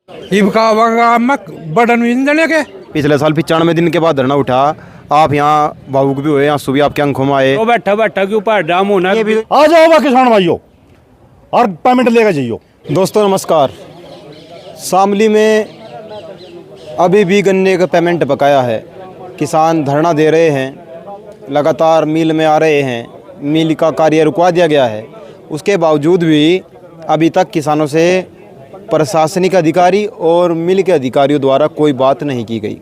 Button के तो बैठा के ऊपर डाम होना आ जाओ किसान भाइयों और पेमेंट लेकर जाइयो। दोस्तों नमस्कार। शामली में अभी भी गन्ने का पेमेंट बकाया है। किसान धरना दे रहे हैं, लगातार मिल में आ रहे हैं, मिल का कार्य रुकवा दिया गया है। उसके बावजूद भी अभी तक किसानों से प्रशासनिक अधिकारी और मिल के अधिकारियों द्वारा कोई बात नहीं की गई।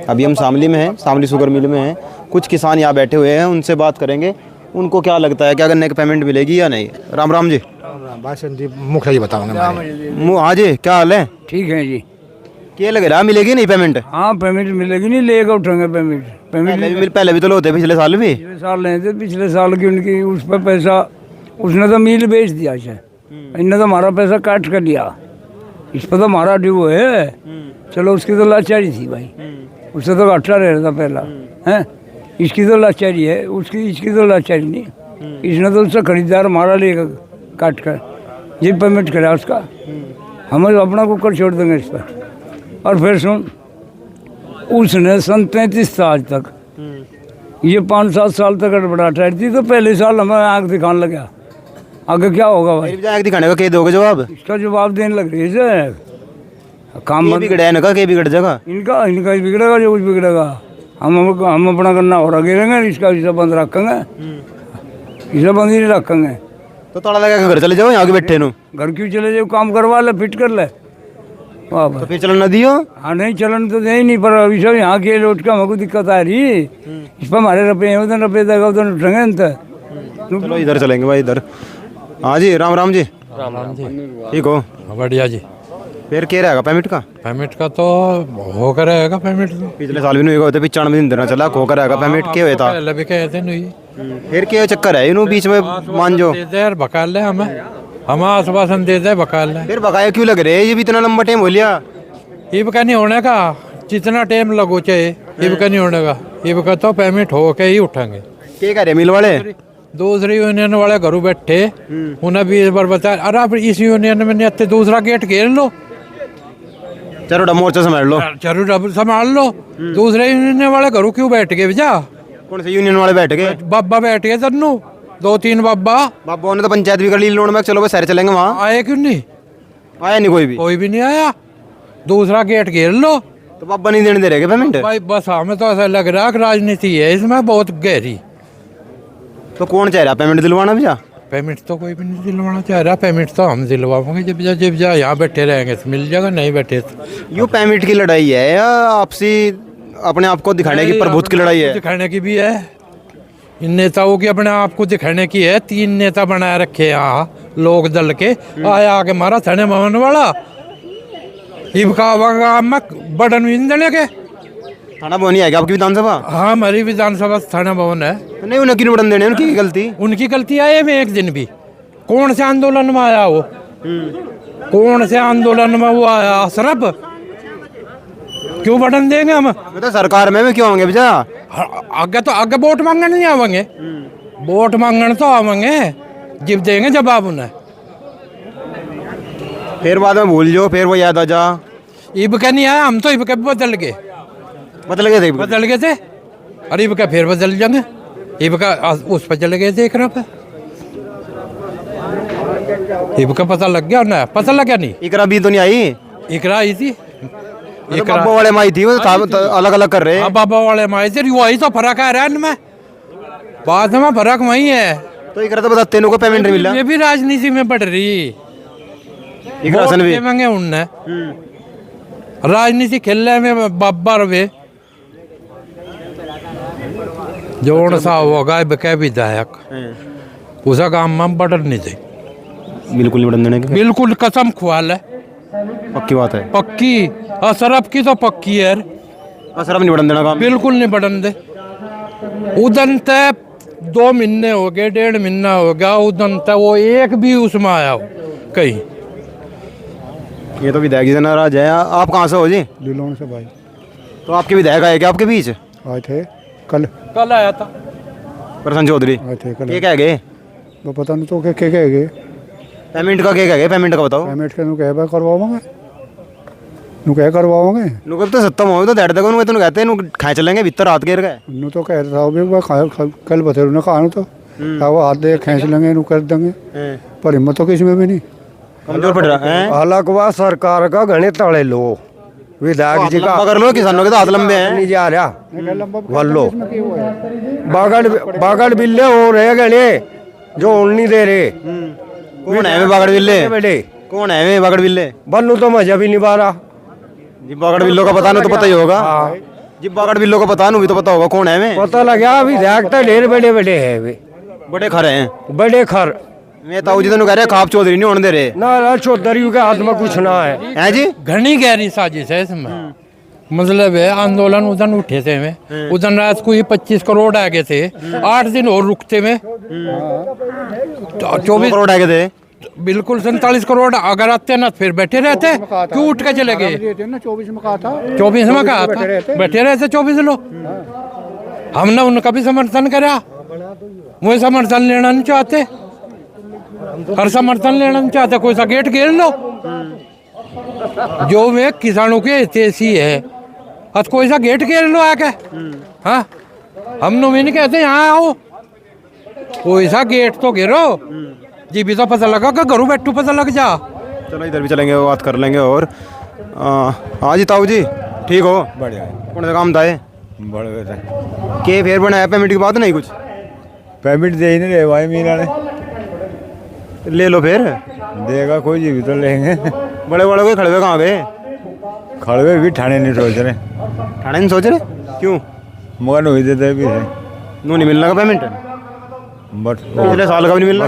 अभी हम शामली में हैं, शामली शुगर मिल में हैं। कुछ किसान यहाँ बैठे हुए हैं, उनसे बात करेंगे। उनको क्या लगता है, क्या गन्ने की पेमेंट मिलेगी या नहीं। राम राम जी। मुखिया जी बताओगे। हाँ जी, क्या हाल है। ठीक है जी। क्या लग रहा, मिलेगी नहीं पेमेंट। हाँ पेमेंट मिलेगी, नहीं लेकर उठेंगे पेमेंट। पहले भी तो होते, पिछले साल भी। पिछले साल नहीं थे, पिछले साल की उनकी उस पर पैसा उसने तो मिल बेच दिया है, इनने तो हमारा पैसा काट कर लिया। इस पर तो हमारा ड्यू है। चलो उसकी तो लाचारी थी भाई, उससे तो घाटा रह रहा था पहला है। इसकी तो लाचारी है, उसकी इसकी तो लाचारी नहीं। इसने तो उससे खरीदार हमारा लेकर काट कर ये पेमेंट करा उसका। हम अपना कुकर छोड़ देंगे इस पर। और फिर सुन, उसने सन 35 से आज तक ये 5-7 साल तक गड़बड़ाहट रहती, तो पहले साल हमें आँख दिखाने लगा। आगे क्या होगा भाई, आँख दिखाने का क्या दोगे जवाब। इसका जवाब देने लग रही है। काम बिगड़ा है ना, क्या बिगड़ जाएगा। इनका ही बिगड़ेगा, जो कुछ बिगड़ेगा। हम अपना करना और गिरेंगे, इसका इसे बंद रखेंगे, इसे बंद ही नहीं रखेंगे। तो ताला लगा के घर चले जाओ, यहाँ के बैठे नो। घर क्यों चले जाओ, काम करवा ले, फिट कर ले। वाह तो फिर चलन न दियो। हाँ नहीं, चलन तो दे ही नहीं, पर अभी सब यहाँ के लौट का हमको दिक्कत आ रही। इस पर हमारे रुपये उधर रुपये देगा, उधर उठेंगे। चलो इधर चलेंगे भाई, इधर। हाँ जी, राम राम जी। राम राम जी। ठीक हो। बढ़िया जी। फिर क्या रहेगा पेमेंट का। पेमेंट का तो होकर रहेगा पेमेंट तो। पिछले साल भी नहीं होते, 95 दिन देना चला, होकर रहेगा पेमेंट। क्या हुआ था पहले भी कहते नहीं। फिर क्या चक्कर है इन्हों बीच में मान जो बकाल ले हम आश्वासन दे दे बकाल ले। फिर बकाया क्यों लग रहे है, ये भी इतना लंबा टाइम हो लिया। इब का नहीं होने का, जितना टाइम लगो चाहे इब का नहीं होने का। इब का तो पेमेंट हो के ही उठेंगे। क्या कह रहे मिल वाले। दूसरी यूनियन वाले घरों बैठे, उन्हें भी इस बार बताया, अरे इस यूनियन में नहीं, दूसरा गेट घेर लो, चलो मोर्चा संभाल लो, चलो संभाल लो। दूसरे यूनियन वाले घरों क्यों बैठ गए भैया। कौन से यूनियन वाले बैठ गए। बाबा बैठ गए तन्नू, 2-3 बाबा ने तो पंचायत भी कर ली लोन में। चलो बस शहर चलेंगे, वहाँ आए क्यों नहीं। आया नहीं कोई भी नहीं आया। दूसरा गेट घेर लो। तो बाबा नहीं देने दे रहे पेमेंट भाई बस हमें तो ऐसा लग रहा है कि राजनीति है इसमें बहुत गहरी। तो कौन चाह रहा पेमेंट दिलवाना भैया। पेमेंट तो कोई भी नहीं दिलवाना चाह रहा, पेमेंट तो हम दिलवाएंगे। जब जा यहाँ बैठे रहेंगे तो मिल जाएगा, नहीं बैठे तो। यू पेमेंट की लड़ाई है या आपसी अपने आप को दिखाने की, प्रभुत्व की लड़ाई है। दिखाने की भी है, इन नेताओं की अपने आप को दिखाने की है। 3 नेता बनाए रखे यहाँ लोक दल के, आया आके मारा थाने भवन वाला। बटन के थाना भवन है क्या आपकी विधानसभा। हाँ हमारी विधानसभा थाना भवन है। नहीं उन्हें क्यों बटन देने, उनकी गलती। उनकी गलती आए में एक दिन भी कौन से आंदोलन में आया वो, कौन से आंदोलन में वो आया सिर्फ, क्यों बटन देंगे हम। तो सरकार में क्यों आएंगे भैया। आगे तो आगे वोट मांगने नहीं आवेंगे, वोट मांगने तो आवेंगे जब देंगे जवाब उन्हें। फिर बाद में भूल जाओ, फिर वो याद आ जा। इब का नहीं आया, हम तो इब का बदल गए थे। अरे इब का फिर बदल जाएंगे, इब का उस पर चले गए थे, इकरा पे। इब का पता लग गया ना, पता लगा नहीं। इकरा भी तो नहीं आई। इकरा आई थी, बाबा वाले माई थी, वो अलग अलग कर रहे हैं। बाबा वाले माई थी, वही तो फर्क है इनमें, बात में फर्क वही है। तो इकरा तो बताते हैं को पेमेंट नहीं मिला। ये भी राजनीति में बढ़ रही, मांगे उनने राजनीति खेलने में बाबा रवे जोन सा होगा बकै विधायक उसका काम में बटन नहीं थे। बिल्कुल नहीं बटन देने के, बिल्कुल कसम खुआल है, पक्की बात है। पक्की असरफ की तो पक्की है। असरफ नहीं बटन देना काम, बिल्कुल नहीं बटन दे। उदन तय 2 महीने हो गए, 1.5 महीना हो गया, उदन तय वो एक भी उसमें आया हो कहीं। ये तो विधायक जी नाराज है। आप कहाँ से हो जी। लीलोन से भाई। तो आपके विधायक आए क्या आपके बीच। आए थे कल आया था प्रसन्न चौधरी। आए थे कल। क्या कह गए। वो पता नहीं तो क्या कह गए। पेमेंट का क्या कह गए, पेमेंट का बताओ। पेमेंट के कह करवाओगे नु क्या करवाओगे? नुकल तो सत्ता हो तो डेढ़ तक उन्हें तो कहते हैं खींच लेंगे भीतर हाथ घेर गए। नु तो कह रहा भी कल बतेरू ने कहा तो वो हाथ दे खींच लेंगे, नु कर देंगे, पर हिम्मत तो किसी में भी नहीं। कमजोर पड़ रहा है। हालांकि सरकार का घने तड़े लो विधायक जी का कर लो, किसानों के तो हाथ लंबे हैं। नहीं जा रहा वल्लो बागड़ बिल्ले हो रहे गणे जो नहीं दे रहे। कौन है वे बागड़ बिल्ले? बेटे कौन है वे बागड़ बिल्ले? बल्लू तो मजा भी नहीं पा रहा। जी बागड़ बिल्लो का पता नहीं तो पता ही होगा। जी बागड़ बिल्लो का पता नहीं भी तो पता होगा कौन है वे। पता लगा विधायक तो ढेर बड़े बड़े है वे, बड़े खरे हैं। बड़े खर मैं ताऊ जी तो कह रहे खाप चौधरी नहीं होने दे रहे। ना चौधरी के हाथ में कुछ ना है। हैं जी? घनी गहरी साजिश है इसमें। मतलब है आंदोलन उधर उठे थे में, उधर रात को ही 25 करोड़ आ गए थे, 8 दिन और रुकते में 24 करोड़ आ गए थे। बिल्कुल 47 करोड़ अगर आते ना फिर बैठे रहते, क्यों उठ के चले गए? 24 में कहा था, 24 में कहा था बैठे रहते 24 लोग। हमने उनका भी समर्थन करा, वो समर्थन लेना नहीं चाहते, हर समर्थन लेना नहीं चाहते। कोई सा गेट घेर लो जो वे किसानों के हितैषी है, अब कोई सा गेट घेर लो आके। हाँ हम भी नहीं कहते यहाँ आओ, कोई सा गेट तो घेरो जी भी तो पता लगा कि घरों बैठू पता लग जा। चलो इधर भी चलेंगे, बात कर लेंगे। और हाँ जी ताऊ जी ठीक हो? बढ़िया कौन सा काम था ये? बढ़िया के फिर बनाया पेमेंट की बात नहीं कुछ? पेमेंट दे ही नहीं रहे भाई मीना ने। ले लो फिर। देगा कोई जी भी तो लेंगे। बड़े बड़े कोई खड़े हुए कहाँ गए? खड़वे भी ठाणे नहीं सोच रहे। ठाणे नहीं सोच रहे क्यों? मगर नहीं देते भी है नू नहीं मिलना का पेमेंट? बट पिछले साल का भी नहीं मिलना।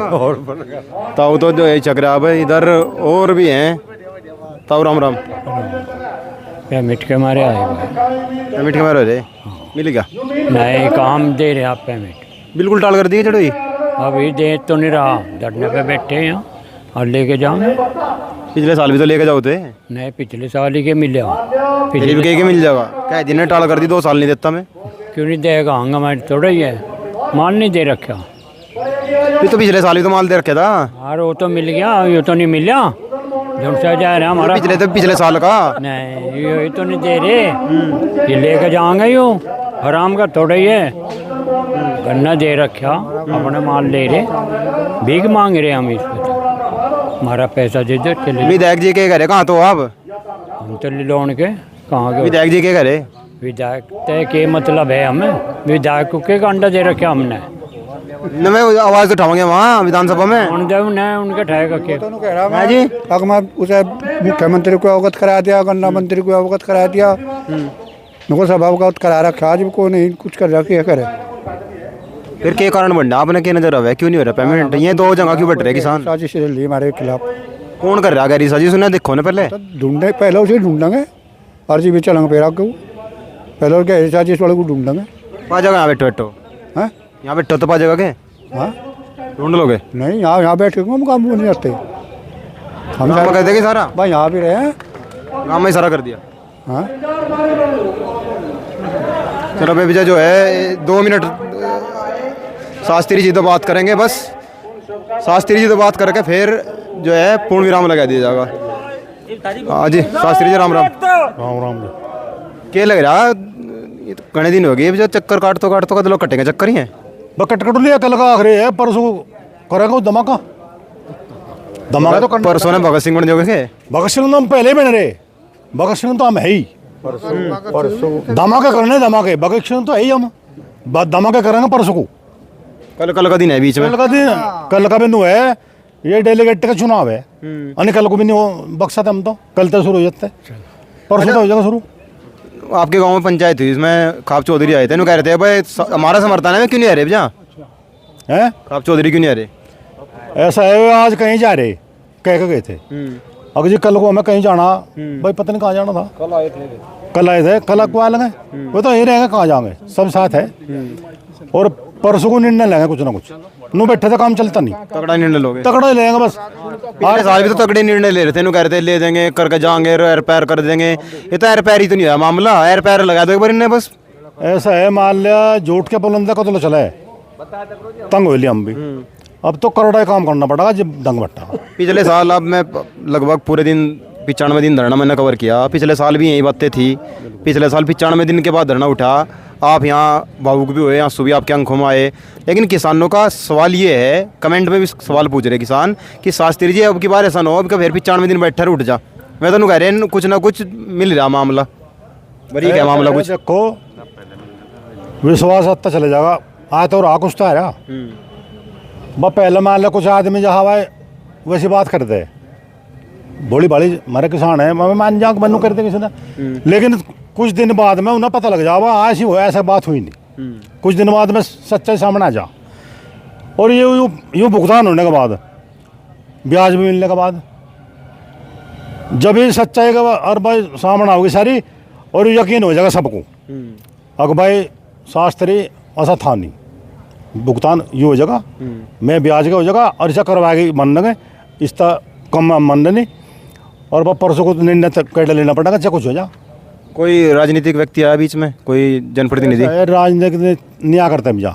ताऊ तो जो है चक्रा अब इधर और भी हैं। ताऊ राम राम। पेमेंट के मारे आए पेमेंट के मारे रहे मिल गया? नहीं काम दे रहे आप पेमेंट बिल्कुल टाल कर दिए चढ़ोई। अभी दे तो नहीं रहा, धरने पे बैठे हैं और लेके जाओ। पिछले साल भी तो लेके जाओ थे। नहीं पिछले साल ही के मिले फिर भी के मिल जाएगा क्या? जिन्हें टाल कर दी 2 साल नहीं देता मैं। क्यों नहीं देगा? हंगामा थोड़ा ही है, माल नहीं दे रखा। फिर तो पिछले साल ही तो माल दे रखे था। और वो तो मिल गया, ये तो नहीं मिला। झुट सा जा रहा हमारा पिछले साल का नहीं, ये तो नहीं दे रहे, ये लेके जाएंगे यो हराम का थोड़ा ही है। गन्ना दे रखा, अपने माल ले रहे, भीख मांग रहे हम इस पे। हमारा पैसा दे दो चले। विधायक जी के घरे कहाँ तो आप? हम तो लोन के कहाँ के विधायक जी के घरे? विधायक तय के मतलब है हमें, विधायक को के अंडा दे रखे हमने। न मैं आवाज तो उठाऊंगे वहाँ विधानसभा में। उनके ठेका के तो कह रहा मैं जी अगर मैं उसे मुख्यमंत्री को अवगत करा दिया, गन्ना मंत्री को अवगत करा दिया, नुको सब अवगत करा रखा, आज को नहीं कुछ कर रहा, क्या करे? फिर के कारण बढ़ना आपने क्या नजर आ क्यों नहीं हो रहा पेमेंट? ये 2 जगह क्यों बैठ रहे किसान? साजिश ली हमारे खिलाफ। कौन कर रहा गैरी साजिश? सुना देखो ना पहले ढूंढने, पहले उसे ढूंढेंगे और जी भी चलेंगे फिर आपको पहले और क्या साजिश वाले को ढूंढेंगे। 5 जगह यहाँ बैठो हाँ यहाँ बैठो तो 5 जगह के हाँ ढूंढ लोगे? नहीं यहाँ बैठे हम काम नहीं करते, हम कर देंगे सारा भाई यहाँ भी रहे हैं, काम में सारा कर दिया। हाँ चलो भाई भैया जो है 2 मिनट शास्त्री जी तो बात करेंगे बस। शास्त्री जी तो बात करके फिर जो है पूर्ण विराम लगा दिया जाएगा। हाँ जी शास्त्री जी राम राम। राम राम जी। क्या लग रहा ये तो घने दिन हो गए भैया चक्कर काटतो का तो लोग कटेंगे चक्कर ही हैं। बकट कट लिया कल का आखिरी है, परसों करेगा धमाका तो परसों ने भगत सिंह बन जाओगे? भगत सिंह तो हम पहले ही बन रहे, भगत सिंह तो हम है ही। परसों धमाके करने, धमाके भगत सिंह तो है ही हम, धमाके करेंगे परसों को। कल का दिन है बीच में। कल का बिंदु है, ये डेलीगेट का चुनाव है, अन्य कल को भी नहीं बक्सा था हम तो, कल तो शुरू हो जाता है, परसों तो हो जाएगा शुरू। आपके गांव में पंचायत हुई, इसमें खाप चौधरी आए थे, कह रहे थे भाई हमारा समर्थन है, क्यों नहीं आ रहे भैया? हैं खाप चौधरी क्यों नहीं आ रहे? ऐसा है आज कहीं जा रहे कह के गए थे, अगर जी कल को हमें कहीं जाना, भाई पता नहीं कहाँ जाना था, कल आए थे कल को आ लेंगे, वो तो यही रहेंगे कहाँ जाएंगे, सब साथ है। और परसों को निर्णय लेंगे कुछ ना कुछ, नू बैठे तो काम चलता नहीं, तगड़ा निर्णय लोगे? तगड़ा ही लेंगे बस। पिछले साल भी तो तगड़े निर्णय ले रहे थे, कह रहे थे ले देंगे करके जाएंगे, एर पैर कर देंगे। ये तो एर पैर ही तो नहीं है मामला, एर पैर लगा दो एक बार इन्हें बस। ऐसा है मान लिया जोट के बुलंदा का तो चला है, तंग हो लिया हम भी, अब तो करोड़ा काम करना पड़ेगा जब दंग बट्टा। पिछले साल अब मैं लगभग पूरे दिन 95 दिन धरना मैंने कवर किया, पिछले साल भी यही बातें थी। पिछले साल 95 दिन के बाद धरना उठा, आप यहाँ भावुक भी हुए, आंसू भी आपके आंखों में आए। लेकिन किसानों का सवाल ये है, कमेंट में भी सवाल पूछ रहे किसान कि शास्त्री जी अब की बार ऐसा ना हो अब फिर 95 दिन बैठे उठ जा। मैं तो कह रहे हैं कुछ ना कुछ मिल रहा मामला, बड़ी क्या मामला कुछ देखो विश्वास आता चले जाएगा। आज तो रहा कुछ तो है रहा बस पहले मान लो कुछ आदमी जहाँ भाई वैसी बात करते हैं, बड़ी बड़ी हमारे किसान है, मैं मान जाऊँ मनु करते किसी ने, लेकिन कुछ दिन बाद में उन्हें पता लग जाओ आज ही हो ऐसा बात हुई नहीं। कुछ दिन बाद में सच्चाई सामने आ जा, और ये यूँ भुगतान होने के बाद ब्याज भी मिलने के बाद जब ये सच्चाई का और भाई सामने आओगी सारी, और यकीन हो जाएगा सबको अगर भाई शास्त्री ऐसा था नहीं, भुगतान ये हो जाएगा, मैं ब्याज का हो जाएगा और इसे करवाएगी मन लगे इसका कम मन नहीं, और वह परसों को निर्णय कर लेना पड़ेगा चाहे कुछ हो जा। कोई राजनीतिक व्यक्ति आया बीच में, कोई जनप्रतिनिधि? राजनीतिक नहीं आ करते जा,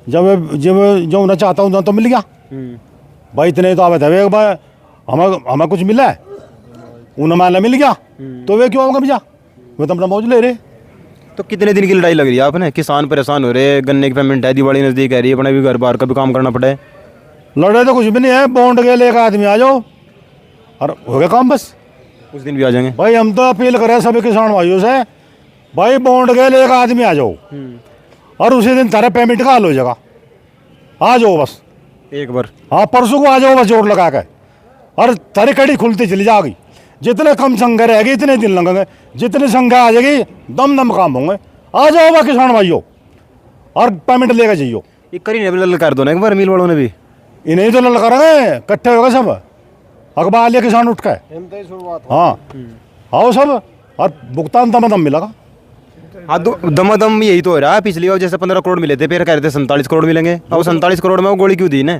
जब जब जो मैं चाहता हूँ तो मिल गया भाई, इतने तो आवे थे वे भाई हमें कुछ मिला है, उन्हें माना मिल गया तो वे क्यों आऊँगा भैया, वे तो अपना मौज ले रहे। तो कितने दिन की लड़ाई लग रही है आपने? किसान परेशान हो रहे, गन्ने की पेमेंट है, दिवाली नज़दीक है रही है, अपने भी घर बार का भी काम करना पड़े। लड़ाई तो कुछ भी नहीं है, बॉन्ड के लिए एक आदमी आ जाओ और हो गया काम बस। उस दिन भी आ जाएंगे भाई, हम तो अपील करें सभी किसान भाइयों से, भाई बॉन्ड के लिए एक आदमी आ जाओ और उसी दिन तारा पेमेंट का हल हो जाएगा, आ जाओ बस एक बार। हाँ परसों को आ जाओ बस जोड़ लगा के, और तारी कड़ी खुलती चली जाएगी। जितने कम संख्या रहेगी इतने दिन लगेंगे, जितनी संख्या आ जाएगी दम दम काम होंगे। आ जाओ बा किसान भाइयों और पेमेंट लेकर जाइयो। ये करी नहीं कर दो ना एक बार मिल वालों ने भी, इन्हें तो लल करेंगे, इकट्ठे हो गए सब अखबार लिए किसान उठ के, हाँ आओ सब और भुगतान दम मिलेगा। हाँ दमादम यही तो हो रहा है। पिछली बार जैसे 15 करोड़ मिले थे, फिर कह रहे थे 47 करोड़ मिलेंगे, अब 47 करोड़ में वो गोली क्यों दी ने?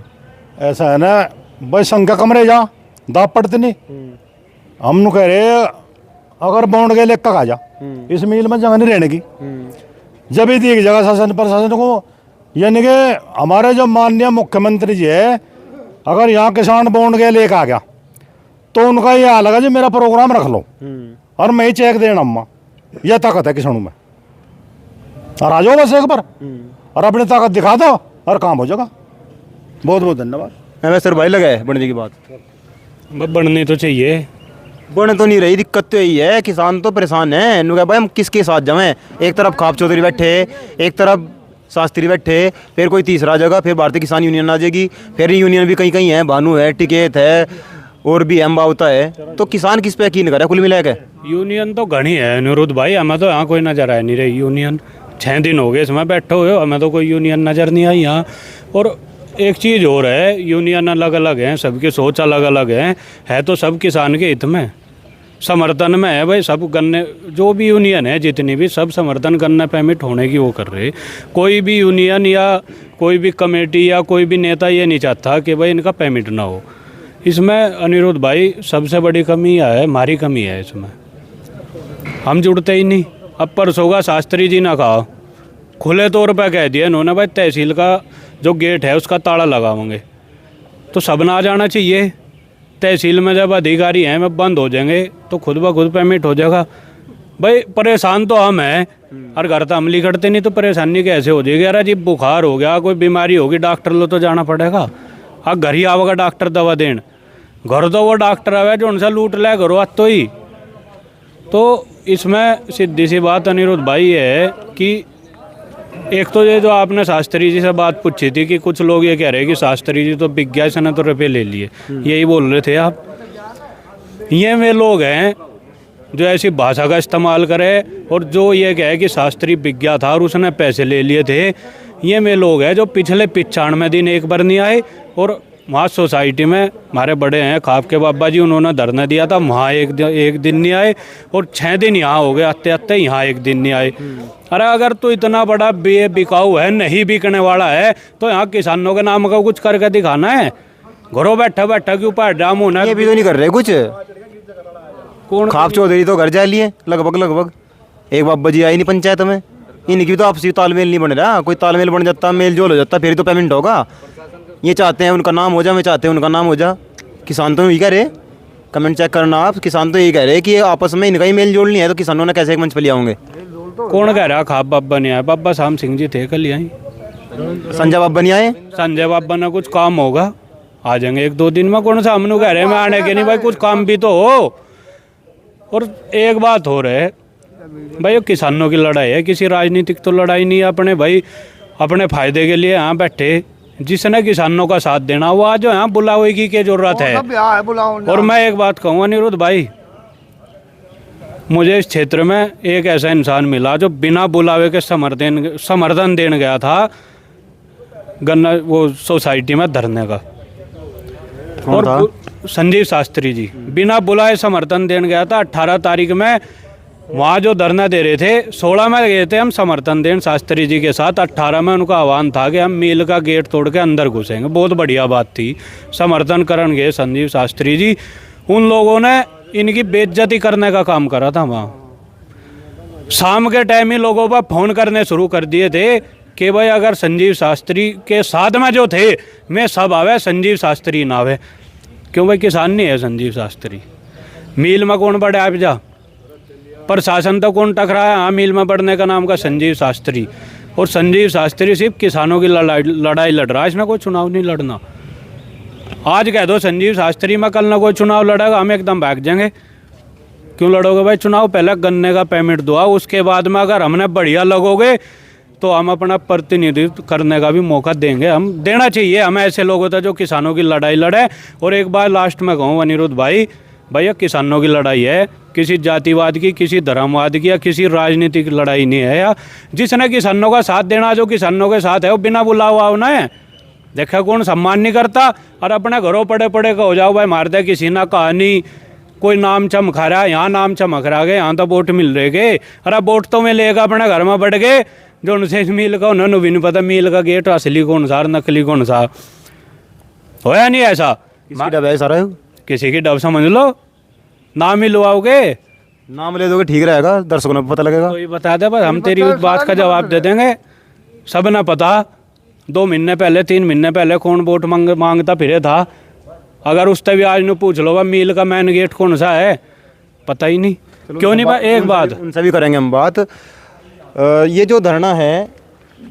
ऐसा है ना भाई, संख्या कम रह जा दाप पड़ते नहीं। हम कह रहे अगर बॉन्ड के लेकर आ जा इस मील में जगह नहीं रहने की, जब ही दी जगह शासन प्रशासन को, यानी कि हमारे जो माननीय मुख्यमंत्री जी है, अगर यहाँ किसान बॉन्ड के लेकर आ गया तो उनका ये हाल लगा जी मेरा प्रोग्राम रख लो और मैं ही चेक देना अम्मा, यह ताकत है किसानों में। और आ जाओ बस एक बार और अपनी ताकत दिखा दो और काम हो जाएगा। बहुत बहुत धन्यवाद। सर भाई लगा है बढ़ने की बात, बढ़नी तो चाहिए, बढ़ तो नहीं रही, दिक्कत तो यही है, किसान तो परेशान है। नु भाई हम किसके साथ जाएं? एक तरफ खाप चौधरी बैठे, एक तरफ शास्त्री बैठे, फिर कोई तीसरा जगह, फिर भारतीय किसान यूनियन आ जाएगी, फिर यूनियन भी कहीं कहीं है, भानु है, टिकेत है और भी अम्बावता है। तो किसान किस पे यकीन करे कुल मिला के? यूनियन तो घनी है निरुद्ध भाई, हमें तो यहाँ कोई नज़र आ नहीं रही यूनियन। 6 दिन हो गए इसमें बैठे हुए, हमें तो कोई यूनियन नज़र नहीं आई यहाँ। और एक चीज़ और है, यूनियन अलग अलग हैं, सबकी सोच अलग अलग है तो सब किसान के हित में समर्थन में है भाई। सब गन्ने जो भी यूनियन है जितनी भी, सब समर्थन गन्ना पेमेंट होने की वो कर रहे। कोई भी यूनियन या कोई भी कमेटी या कोई भी नेता ये नहीं चाहता कि भाई इनका पेमेंट ना हो। इसमें अनिरुद्ध भाई सबसे बड़ी कमी है, हमारी कमी है इसमें, हम जुड़ते ही नहीं। अब परसों का शास्त्री जी ना कहा, खुले तौर पर कह दिया इन्होंने भाई तहसील का जो गेट है उसका ताला लगाओगे, तो सब ना आ जाना चाहिए। तहसील में जब अधिकारी हैं वह बंद हो जाएंगे तो खुद ब खुद पेमेंट हो जाएगा। भाई परेशान तो हम हैं और घर तो अमली करते नहीं, तो परेशानी कैसे हो जाएगी? यार जी बुखार हो गया, कोई बीमारी होगी, डॉक्टर लो तो जाना पड़ेगा। अब घर ही आवेगा डॉक्टर दवा देन, घर तो वो डॉक्टर आवे जो उनसे लूट ले घरों तो ही। तो इसमें सीधी सी बात अनिरुद्ध भाई है कि एक तो ये जो आपने शास्त्री जी से बात पूछी थी कि कुछ लोग ये कह रहे हैं कि शास्त्री जी तो बिक गया, इसने तो रुपये ले लिए, यही बोल रहे थे आप। ये वे लोग हैं जो ऐसी भाषा का इस्तेमाल करें और जो ये कहे कि शास्त्री बिक गया था और उसने पैसे ले लिए थे। ये वे लोग हैं जो पिछले 95 दिन एक बार नहीं आए, और वहाँ सोसाइटी में हमारे बड़े हैं खाप के बाबा जी, उन्होंने धरना दिया था, वहाँ एक दिन नहीं आए, और 6 दिन यहाँ हो गए आते आते, यहाँ एक दिन नहीं आए। अरे अगर तो इतना बड़ा बिकाऊ है, नहीं बिकने वाला है, तो यहाँ किसानों के नाम का कुछ करके दिखाना है। घरों बैठा बैठा के ऊपर डाम होना है। ये भी तो नहीं कर रहे कुछ। कौन? खाप चौधरी तो घर जा लिए लगभग एक बाबा जी आई नहीं पंचायत में, इनकी तो आपसी तालमेल नहीं बन रहा। कोई तालमेल बन जाता, मेल जोल हो जाता, फिर तो पेमेंट होगा। ये चाहते हैं उनका नाम हो जा, मैं चाहते हैं उनका नाम हो जा। किसान तो यही कह रहे कमेंट चेक करना आप। किसान तो यही कह रहे हैं कि आपस में इनका ही मेल जोल नहीं है, तो किसानों ने कैसे एक मंच पर लिया होंगे? कौन कह रहा खाब बाबा नहीं आया? बाबा शाम सिंह जी थे कल यहीं। संजय बाबा नहीं आए? संजय बाबा ने कुछ काम होगा, आ जाएंगे 1-2 दिन में। कौन सा हम लोग कह रहे हैं मैं आने के नहीं भाई, कुछ काम भी तो हो। और एक बात हो रहा है भाई, ये किसानों की लड़ाई है, किसी राजनीतिक तो लड़ाई नहीं है। अपने भाई अपने फायदे के लिए यहाँ बैठे, जिसने किसानों का साथ देना वो आज यहाँ बुलावे की जरूरत है। और मैं एक बात कहूँगा अनिरुद्ध भाई, मुझे इस क्षेत्र में एक ऐसा इंसान मिला जो बिना बुलावे के समर्थन देने गया था गन्ना वो सोसाइटी में धरने का। और संजीव शास्त्री जी बिना बुलाए समर्थन देने गया था। 18 तारीख में वहाँ जो धरना दे रहे थे, 16 में गए थे हम समर्थन देने शास्त्री जी के साथ। 18 में उनका आह्वान था कि हम मिल का गेट तोड़ के अंदर घुसेंगे। बहुत बढ़िया बात थी, समर्थन करन गए संजीव शास्त्री जी। उन लोगों ने इनकी बेइज्जती करने का काम करा था वहाँ। शाम के टाइम ही लोगों पर फ़ोन करने शुरू कर दिए थे कि भाई अगर संजीव शास्त्री के साथ में जो थे मैं सब आवे, संजीव शास्त्री ना आवे। क्यों भाई, किसान नहीं है संजीव शास्त्री। मील में कौन बढ़े आप जा, प्रशासन तो कौन टकरा है? हाँ, मील में बढ़ने का नाम का संजीव शास्त्री। और संजीव शास्त्री सिर्फ किसानों की लड़ाई लड़ रहा है, इसमें कोई चुनाव नहीं लड़ना। आज कह दो संजीव शास्त्री में कल ना कोई चुनाव लड़ेगा, हम एकदम भाग जाएंगे। क्यों लड़ोगे भाई चुनाव? पहले गन्ने का पेमेंट दो, उसके बाद में अगर हमने बढ़िया लगोगे तो हम अपना प्रतिनिधित्व करने का भी मौका देंगे। हम देना चाहिए, हमें ऐसे लोग होता है जो किसानों की लड़ाई लड़े। और एक बार लास्ट में कहूँ अनिरुद्ध भाई, भैया किसानों की लड़ाई है, किसी जातिवाद की, किसी धर्मवाद की या किसी राजनीतिक लड़ाई नहीं है। या जिसने किसानों का साथ देना, जो किसानों के साथ है वो बिना बुलावा होना है। देखा कौन सम्मान नहीं करता, और अपने घरों पड़े पड़े का हो जाओ भाई, मार दे किसी ना कहानी। कोई नाम चमका रहा है, यहाँ नाम चमक रहा है, यहाँ तो वोट मिल रहे गए। अरे वोट तो मैं लेगा अपने घर में बढ़ गए, जो उनसे मिल का उन्होंने भी नहीं पता मील का गेट असली कौन सा नकली कौन सा। होया नहीं ऐसा? किसकी डब है सारा? किसी की डब समझ लो, नाम ही लुआओगे, नाम ले दोगे ठीक रहेगा, दर्शकों को पता लगेगा। तो ये बता दे बस, हम तेरी उस बात का जवाब दे देंगे। सब ना पता 2 महीने पहले 3 महीने पहले कौन वोट मांगता फिरे था। अगर उससे भी आज न पूछ लो मील का मेन गेट कौन सा है, पता ही नहीं। क्यों नहीं भाई, एक बात उनसे भी करेंगे हम बात। ये जो धरना है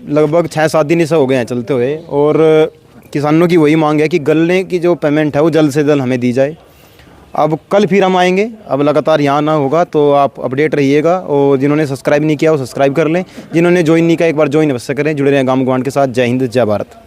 लगभग 6-7 दिन से हो गए हैं चलते हुए, और किसानों की वही मांग है कि गन्ने की जो पेमेंट है वो जल्द से जल्द हमें दी जाए। अब कल फिर हम आएंगे, अब लगातार यहाँ ना होगा तो आप अपडेट रहिएगा। और जिन्होंने सब्सक्राइब नहीं किया वो सब्सक्राइब कर लें, जिन्होंने ज्वाइन नहीं किया एक बार ज्वाइन अवश्य करें। जुड़े रहें गांव गवांड के साथ। जय हिंद, जय भारत।